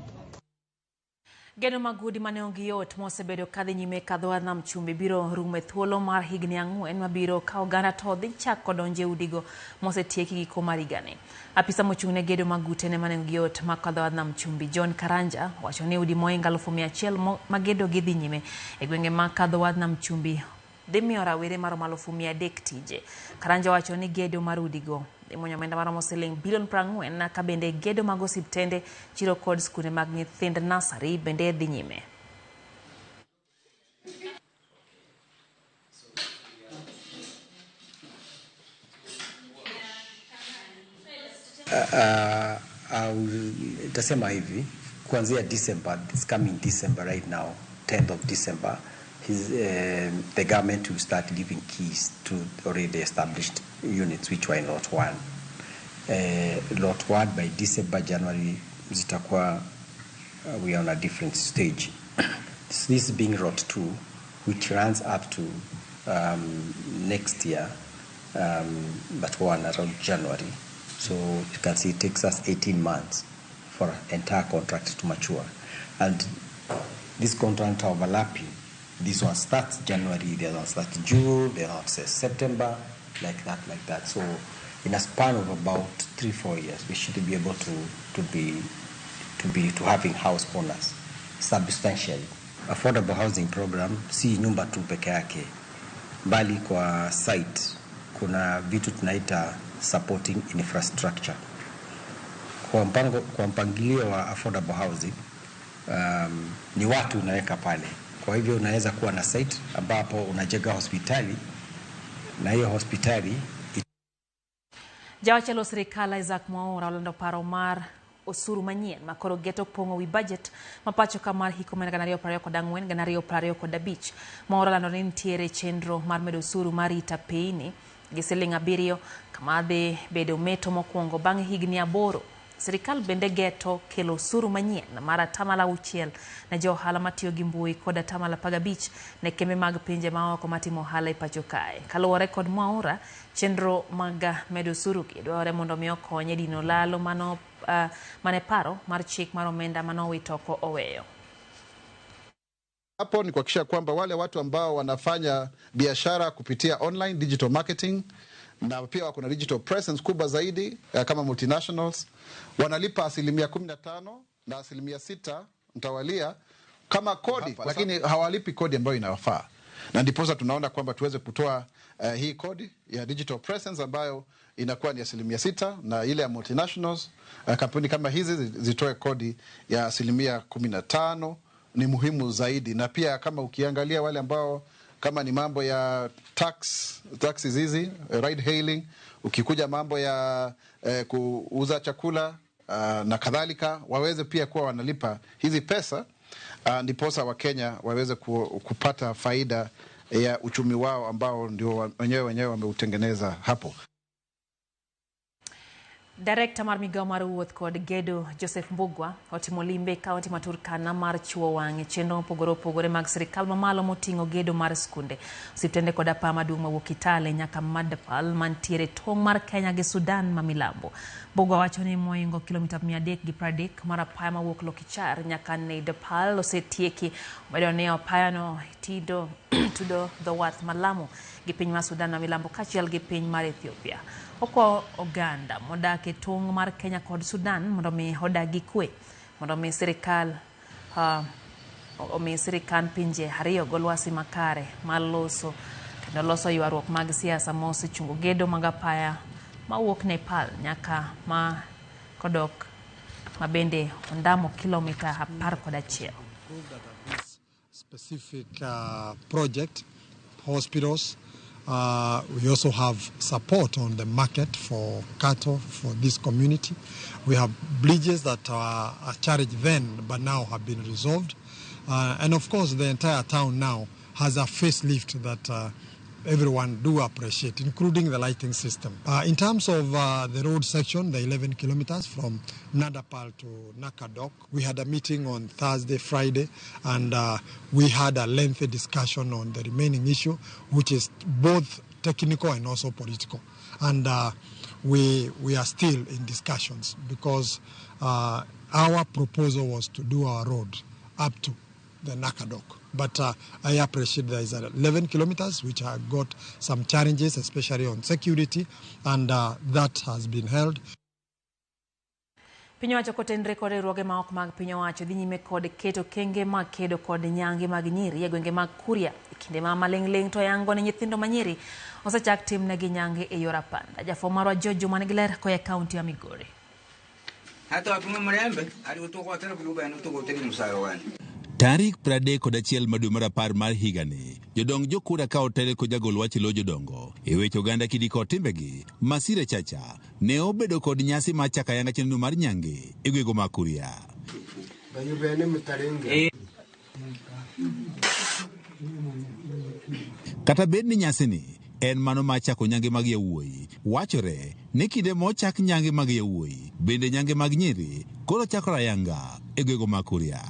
Geno magudi maneongi yot mosebedo kadhi nyime kadho nam chumbi biro rume thuolo mar higni 4 mabiro ka oganda to dhi chako donje udigo mosetieki giko mar higani. Apisa mochung'ne gedo magute ne maneongi yot makadho nam chumbi John Karanja wacho ni udi moinga 100,000 magedo gi dhi nyime e gwenge makadho nam chumbi dhi miyo rawere maromo 300 tije. Karanja wacho ni gedo mar udigo monyo omenda maromo siling bilion 40 na ka bende gedo mag osiptende, chiro kod skunde mag nyithind nasari bende dhi nyime. Tasema hivi kuanzia December, this coming December right now, 10th of December, the government will start giving keys to already established units which were in Lot 1. Lot 1 by December, January, zitakuwa we are on a different stage. This being Lot 2, which runs up to next year, but one around January. So you can see it takes us 18 months for an entire contract to mature. And this contract overlapping. This one starts January, the other one starts June, the other one says September, like that. So in a span of about 3-4 years, we should be able to having house owners substantially. Affordable housing program si nyumba tu peke yake, bali kwa site kuna vitu tunaita supporting infrastructure. Kwa mpangilio wa affordable housing, ni watu unaweka pale. Kwa hivyo unaweza kuwa na site ambapo unajenga hospitali, na hiyo hospitali Jawachalo sirikal Isaac Mwaura olando paro mar osuru manyien makoro geto pongo wi budget mapacho kamar hiko men ganario prayo kod ang'wen ganario prayo kod abich. Mwaura lando ni ntiere chenro mar medo osuru marita pini gi siling 7 kama be bedo meto mokwongo bang' higni 8. Sirikal bende geto kelo osuru manyien mar 6% na jo ohala matiyo gi mbui kod 15% ne kembe mag pinje maoko matimo ohala e pacho kae. Kaluwore kod Mwaura, chenro mag medo osuru dwarore mondo mi okonye dino lalo mane paro mar chik mar omenda manowito oko oweyo. Hapo ni kuhakikisha kwamba wale watu ambao wanafanya biashara kupitia online digital marketing na pia wako na digital presence kubwa zaidi kama multinationals wanalipa 15% na 6% mtawalia kama kodi, lakini hawalipi kodi ambayo inawafaa. Na ndiposa tunaona kwamba tuweze kutoa hii kodi ya digital presence ambayo inakuwa ni 6%, na ile ya multinationals kampuni kama hizi zitoe kodi ya 15%. Ni muhimu zaidi. Na pia kama ukiangalia wale ambao kama ni mambo ya taxes hizi, ride hailing, ukikuja mambo ya kuuza chakula na kadhalika, waweze pia kuwa wanalipa hizi pesa, ndiposa wa Kenya waweze kupata faida ya uchumi wao ambao ndio wenyewe wameutengeneza hapo. Director mar migao mar wuoth kod gedo Joseph Mbugwa otimo limbe kaunti ma Turkana mar chuo wang'e chenro pogore mag sirikal mamalo moting'o gedo mar skunde, osiptende kod apaya maduong' mawuok Kitale nyaka Madfal mantiere tong' mar Kenya gi Sudan ma milambo. Mbugwa wacho ni moingo kilomita 330 mar apaya mawuok Lokichar nyaka Neidapal osetieki, omedo ni apayano tudo the wath malamu gi piny mar Sudan ma milambo kachiel gi piny mar Ethiopia. Oko Oganda modak e tong' mar Kenya kod Sudan mondo mi odagi kwe, mondo mi sirikal sirikand pinje ariyo golwasi makare maloso kendo loso ywaruok mag siasa mosechungo gedo mag apaya mawuok Nepal nyaka ma kodok mabende ondamo kilomita 11. Specific project, hospitals. We also have support on the market for cattle for this community. We have bridges that are challenged then, but now have been resolved. And of course, the entire town now has a facelift that everyone do appreciate, including the lighting system. In terms of the road section, the 11 kilometers from Nadapal to Nakadok, we had a meeting on Thursday, Friday, and we had a lengthy discussion on the remaining issue, which is both technical and also political. And we are still in discussions because our proposal was to do our road up to the Nakadok. But I appreciate there is 11 kilometers which have got some challenges, especially on security, and that has been held. Piny owacho kotenre kod riwruoge maok mag piny owacho dhi nyime kod keto kenge mag kedo kod nyange mag nyiri e gwenge mag Kuria e kinde ma maling'ling to yango ne nyithindo manyiri osechak timnegi nyange e yor apanda. Jafwambo marwa Jojo man gi ler koya kaunti ya Migori. Tarik 31 madwe mar 10 mar higani, jodong jokura ka otele ko jagol wach lo jodongo e weche oganda kidi kod timbegi. Masire Chacha ne obedo kod nyasi ma chaka yanga chenro mar nyange e gwego ma Kuria. Kata bed ni nyasi ni en mano ma chako nyange mag yawuoyi, wachore ni kinde mochak nyange mag yawuoyi bende nyange mag nyiri koro chakora yanga e gwego ma Kuria.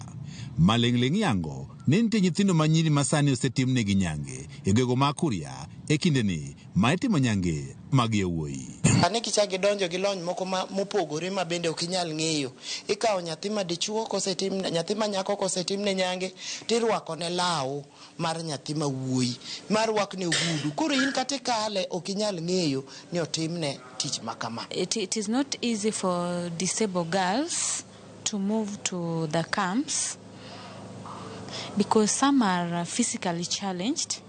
Maling'ling yango ni nitie nyithindo manyiri masani osetimnegi nyange e gwego ma Kuria e kindeni ma itimo nyange mag yawuoyi. Ane kichak gidonjo gi lony moko mopogore ma bende ok inyal ng'eyo. Ikawo nyathi ma dichuo kosetimne, nyathi ma nyako kosetimne nyange, tirwako ne law mar nyathi ma wuoyi, mar wakne ogudu. Koro in kata kale ok inyal ng'eyo ni otimne tich makama. It is not easy for disabled girls to move to the camps because some are physically challenged,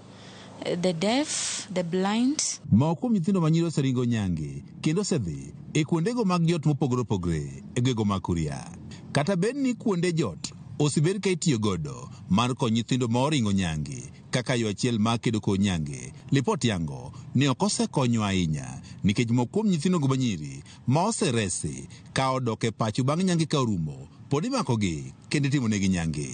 the deaf, the blind. Moko nyithindo manyiri oseringo nyange kendo osedhi e kuondego mag jot mopogore opogore e gwego ma Kuria. Kata bed ni kuonde jot osebed ka itiyo godo mar konyo nyithindo ma oringo nyange kaka yo achiel ma kedo kod nyange, lipot yango ne ok osekonyo ahinya nikech moko kuom nyithindogo manyiri ma oseresi ka odok e pacho bang' nyange ka orumo pod imakogi kendo itimonegi nyange.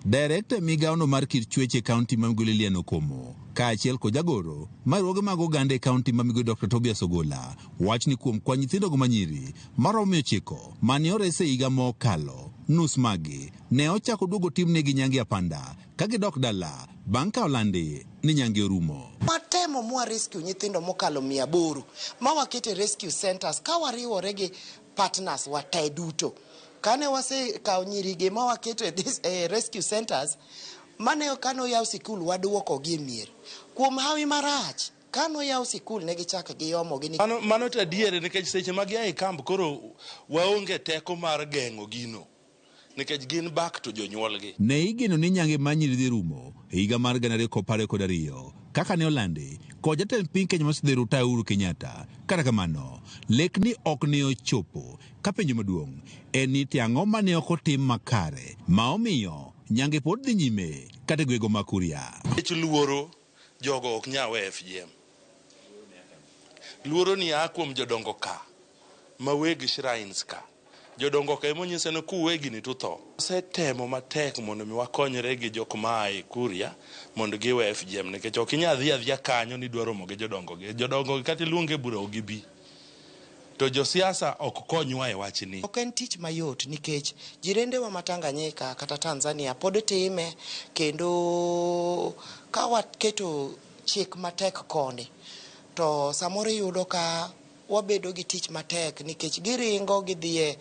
Director migaono mar kit chwech e kaunti ma Migori Lilian Okomo kaachiel kod jagoro mariwoge mag oganda e kaunti ma Migori Dr. Tobias Ogola wach ni kuom kwan nyithindogo manyiri maromo 9 mane orese higa mokalo, nus magi ne ochako duogo timnegi nyange apanda ka gidok dala bang' ka olandi ni nyange orumo. Watemo mwa rescue nyithindo mokalo 800 ma wakete rescue centers ka wariwore gi partners wate duto. Kane wase kawo nyirige ma waketo e rescue centers, mane kano yaw sikul waduoko gi mier. Kuom hawi marach, kano yaw sikul ne gichako giyomo gi. Mano to adier nikech seche ma gia e kamp koro waonge teko mar geng'o gino. Nikech gin back to jonyuolgi. Ne igeno ni nyange manyiri dhi rumo e higa mar 2012 kaka ne olandi kod jatend piny Kenya mosedhi Ruta Uhuru Kenyatta. Kata kamano, lek ni ok ne ochopo ka penjo maduong' en ni tiang'o mane ok otim makare ma omiyo nyange pod dhi nyime kata gwego ma Kuria. Luoro jogo ok nya we FGM. Luoro ni kuom jodongo ka ma weg shrines ka. Jodongo ka monyiso ni kuwegi ni to tho. Setemo matek mondo mi wakonyre gi jok ma ai Kuria mondo giwe FGM nikech ok inya dhi adhiya kanyo ni dwaro mo gi jodongo gi. Jodongo kata luonge bura ogi bi. To josiasa ok konywa e wach ni. Ok en tich mayot nikech jirende wa Tanganyika kata Tanzania pod time kendo ka waketo chik matek koni to samoro yudo ka wabedo gi tich matek nikech giringo gidhie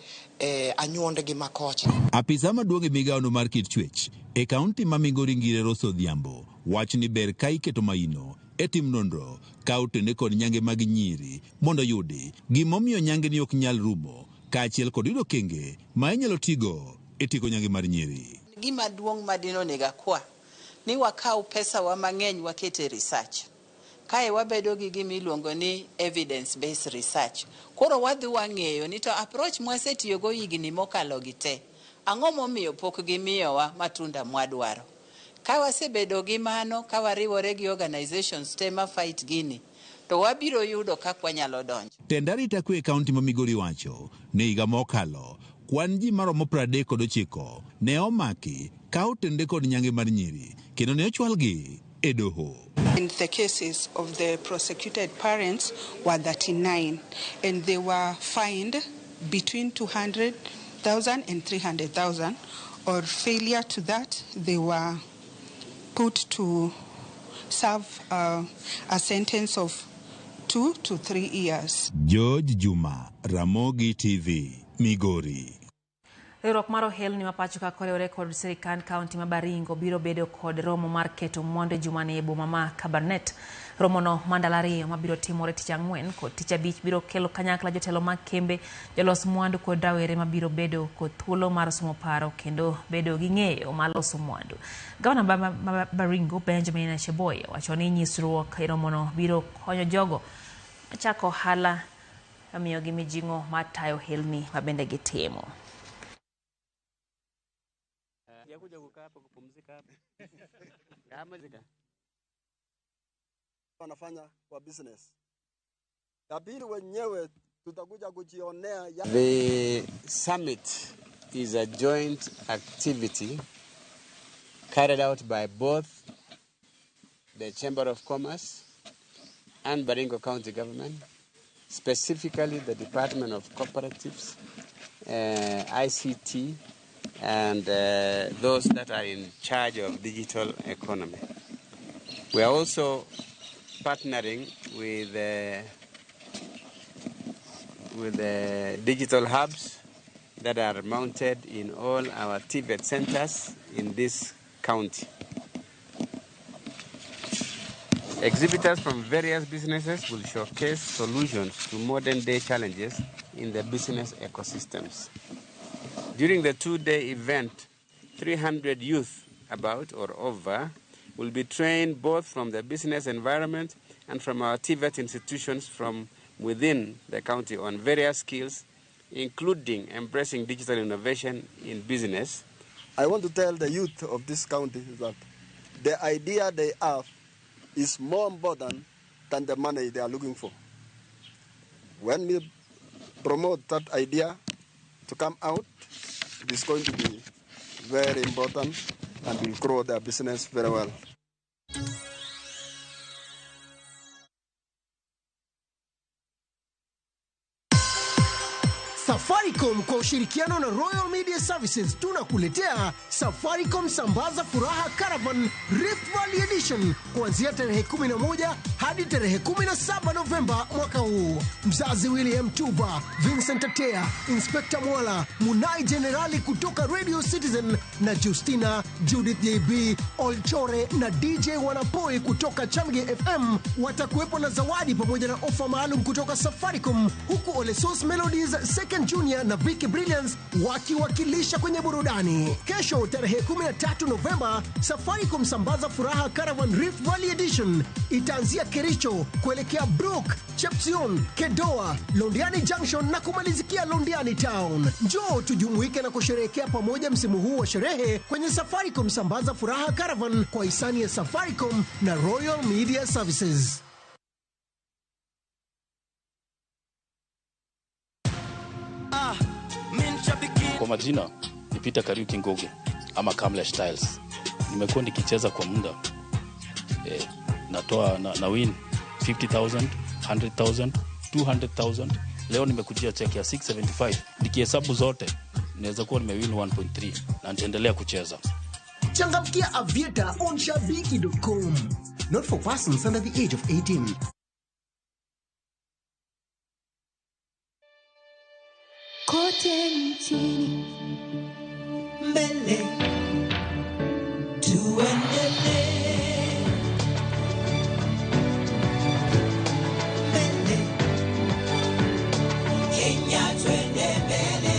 anyuondgi makocha. Apisa maduong' e migaono mar kit chwech e kaunti ma Migori Ngire Rosso Odhiambo wach ni ber ka iketo maino e tim nonro ka otende kod nyange mag nyiri mondo yudi gimomiyo nyange ni ok nyal rumo kaachiel kod yudo kenge ma inyalo tigo e tieko nyange mar nyiri. Gima duong' madino nega kwa ni wakaw pesa wa mang'eny wakete research. Kae wabedo gi gimiluongo ni evidence based research. Koro wadhi wang'eyo ni to approach mwasetiyogo higni mokalo gi te. Ang'o momiyo pok gimiyowa matunda mwadwaro. Ka wasebedo gi mano, ka wariwore gi organizations tema fight gini, to wabiro yudo kaka wanyalo donjo. Tend arita kwe e kaunti ma Migori wacho ni higa mokalo kwan ji maromo 39 ne omaki ka otende kod nyange mar nyiri kendo ne ochwalgi e doho. And the cases of the prosecuted parents were 39 and they were fined between 200,000 and 300,000, or failure to that they were put to serve a sentence of 2 to 3 years. George Juma, Ramogi TV, Migori. Riwruok mar ohelni ma pacho ka koriwore kod sirikand kaunti ma Baringo biro bedo kod romo mar keto mwandu jumane e boma ma Kabarnet. Romono mandala ariyo mabiro timore tich ang'wen kod tich abich biro kelo kanyakla jotelo mag kembe, jolos mwandu kod rawere mabiro bedo kod thuolo mar somo paro kendo bedo gi ng'eyo mar loso mwandu. Gavana ma Baringo Benjamin Cheboy wacho ni nyisruok e romono biro konyo jogo machako ohala miyo gi mijing'o mar tayo ohelni ma bende gitimo. Wanafanya kwa business. Ya pili wenyewe tutakuja kujionea. The summit is a joint activity carried out by both the Chamber of Commerce and Baringo County Government, specifically the Department of Cooperatives, ICT, and those that are in charge of digital economy. We are also partnering with digital hubs that are mounted in all our TVET centers in this county. Exhibitors from various businesses will showcase solutions to modern-day challenges in the business ecosystems. During the two-day event, 300 youth, about or over, will be trained both from the business environment and from our TVET institutions from within the county on various skills, including embracing digital innovation in business. I want to tell the youth of this county that the idea they have is more important than the money they are looking for. When we promote that idea to come out, it is going to be very important and will grow their business very well. Safaricom kwa ushirikiano na Royal Media Services tunakuletea Safaricom Sambaza Furaha Caravan Rift Valley Edition kuanzia tarehe 11 hadi tarehe 17 Novemba mwaka huu. Mzazi William Tuba, Vincent Atea, Inspector Mwala, Munai Generali kutoka Radio Citizen na Justina, Judith JB, Olchore na DJ Wanapoi kutoka Chamge FM watakuwepo na zawadi pamoja na ofa maalum kutoka Safaricom, huku Olesos Melodies, Second Junior na Vicky Brilliance wakiwakilisha kwenye burudani. Kesho tarehe 13 Novemba, Safaricom Sambaza Furaha Caravan Rift Valley Edition itaanzia Kericho kuelekea Brook, Chepsion, Kedoa, Londiani Junction na kumalizikia Londiani Town. Njoo tujumuike na kusherehekea pamoja msimu huu wa sherehe kwenye Safaricom Sambaza Furaha Caravan kwa hisani ya Safaricom na Royal Media Services. Kwa majina ni Peter Kariuki Ngoge ama Kamlesh Styles. Nimekuwa nikicheza kwa muda. Natoa na win 50,000, 100,000, 200,000. Leo nimekujia check ya 675. Nikihesabu zote naweza kuwa nimewin 1.3 na nitaendelea kucheza. Changamkia Avieta on shabiki.com. Not for persons under the age of 18. Kote nchini mbele tuendelee, mbele Kenya twende mbele,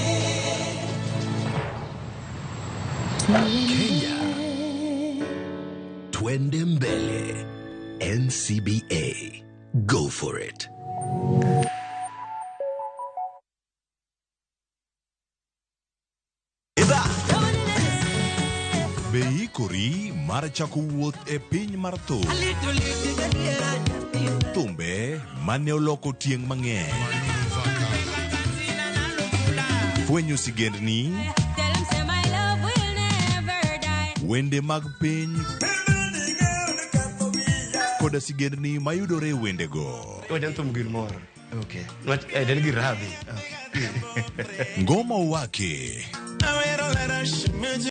Kenya twende mbele. NCBA, go for it. Beikori mar chako wuoth e piny mar thum. Thumbe mane oloko tieng' mang'eny. Fwenyo sigendni, wende mag piny, koda sigendni mayudore e wendego. Ngoma wake